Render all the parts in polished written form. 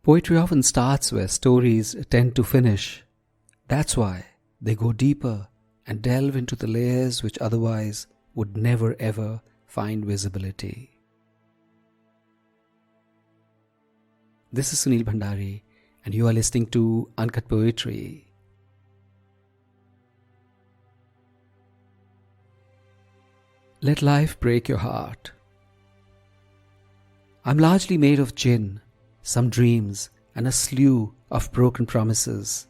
Poetry often starts where stories tend to finish. That's why they go deeper and delve into the layers which otherwise would never ever find visibility. This is Sunil Bhandari, and you are listening to Uncut Poetry. Let life break your heart. I'm largely made of gin, some dreams, and a slew of broken promises.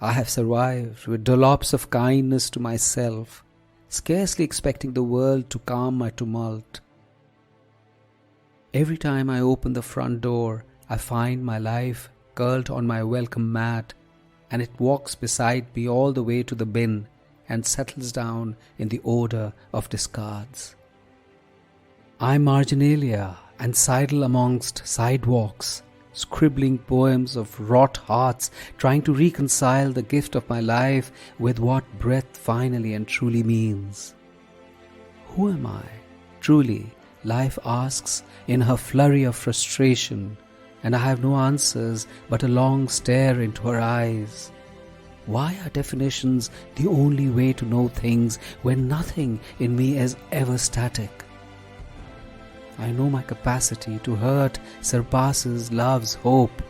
I have survived with dollops of kindness to myself, scarcely expecting the world to calm my tumult. Every time I open the front door, I find my life curled on my welcome mat, and it walks beside me all the way to the bin and settles down in the odor of discards. I'm marginalia and sidle amongst sidewalks, scribbling poems of wrought hearts, trying to reconcile the gift of my life with what breath finally and truly means. Who am I? Truly, life asks in her flurry of frustration, and I have no answers but a long stare into her eyes. Why are definitions the only way to know things when nothing in me is ever static? I know my capacity to hurt surpasses love's hope,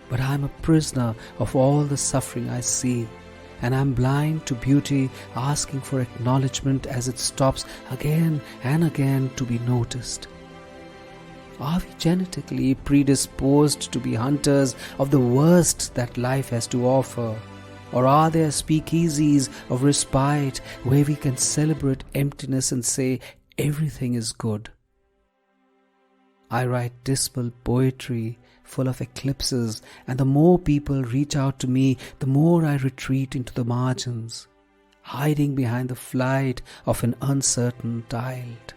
but I am a prisoner of all the suffering I see, and I am blind to beauty, asking for acknowledgement as it stops again and again to be noticed. Are we genetically predisposed to be hunters of the worst that life has to offer? Or are there speakeasies of respite where we can celebrate emptiness and say everything is good? I write dismal poetry full of eclipses, and the more people reach out to me, the more I retreat into the margins, hiding behind the flight of an uncertain tide.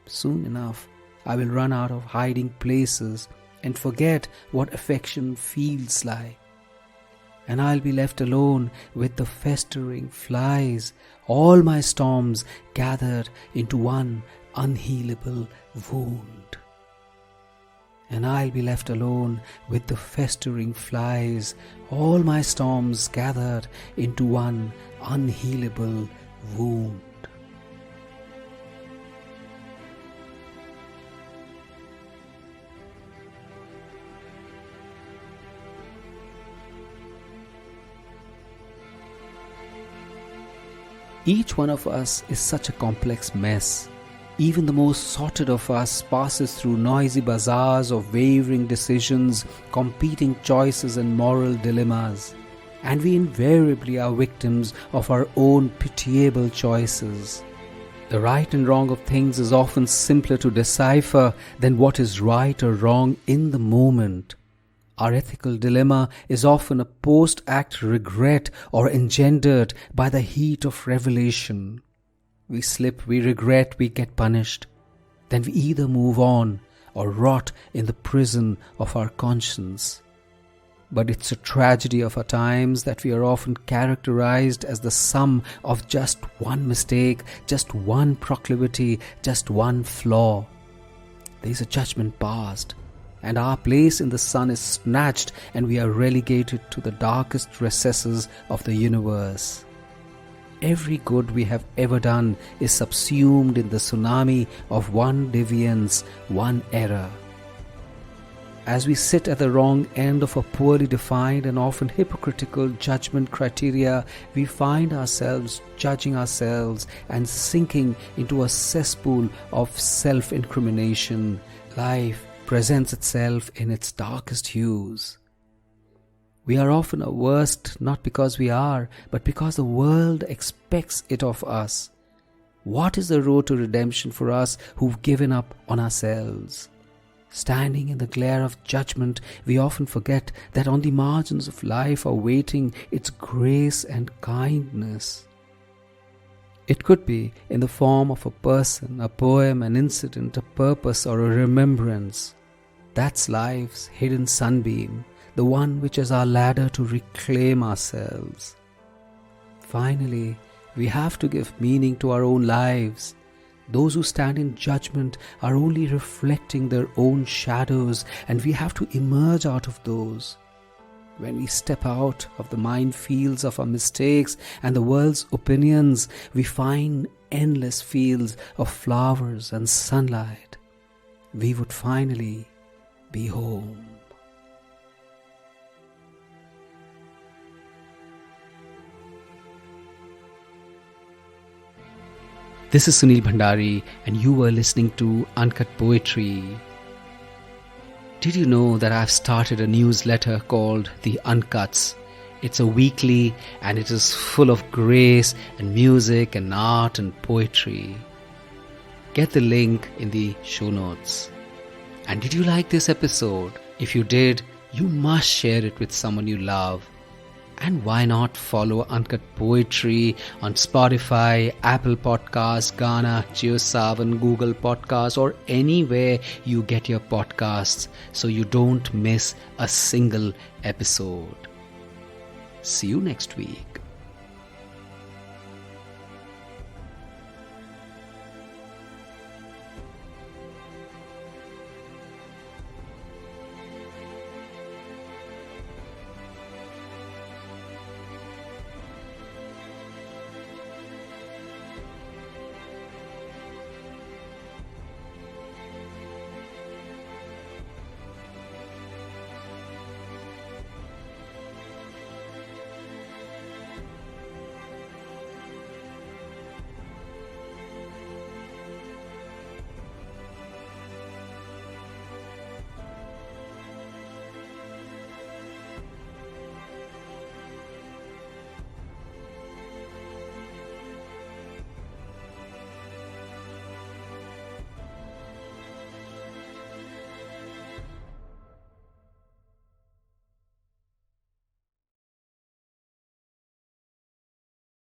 Soon enough, I will run out of hiding places and forget what affection feels like. And I'll be left alone with the festering flies, all my storms gathered into one unhealable wound. And I'll be left alone with the festering flies, all my storms gathered into one unhealable wound. Each one of us is such a complex mess. Even the most sorted of us passes through noisy bazaars of wavering decisions, competing choices and moral dilemmas. And we invariably are victims of our own pitiable choices. The right and wrong of things is often simpler to decipher than what is right or wrong in the moment. Our ethical dilemma is often a post-act regret or engendered by the heat of revelation. We slip, we regret, we get punished. Then we either move on or rot in the prison of our conscience. But it's a tragedy of our times that we are often characterized as the sum of just one mistake, just one proclivity, just one flaw. There is a judgment passed, and our place in the sun is snatched, and we are relegated to the darkest recesses of the universe. Every good we have ever done is subsumed in the tsunami of one deviance, one error. As we sit at the wrong end of a poorly defined and often hypocritical judgment criteria, we find ourselves judging ourselves and sinking into a cesspool of self-incrimination. Life presents itself in its darkest hues. We are often our worst not because we are, but because the world expects it of us. What is the road to redemption for us who've given up on ourselves? Standing in the glare of judgment, we often forget that on the margins of life are waiting its grace and kindness. It could be in the form of a person, a poem, an incident, a purpose, or a remembrance. That's life's hidden sunbeam, the one which is our ladder to reclaim ourselves. Finally, we have to give meaning to our own lives. Those who stand in judgment are only reflecting their own shadows, and we have to emerge out of those. When we step out of the minefields of our mistakes and the world's opinions, we find endless fields of flowers and sunlight. We would finally be home. This is Sunil Bhandari, and you were listening to Uncut Poetry. Did you know that I've started a newsletter called The Uncuts? It's a weekly, and it is full of grace and music and art and poetry. Get the link in the show notes. And did you like this episode? If you did, you must share it with someone you love. And why not follow Uncut Poetry on Spotify, Apple Podcasts, Gaana, JioSaavn, Google Podcasts, or anywhere you get your podcasts so you don't miss a single episode. See you next week.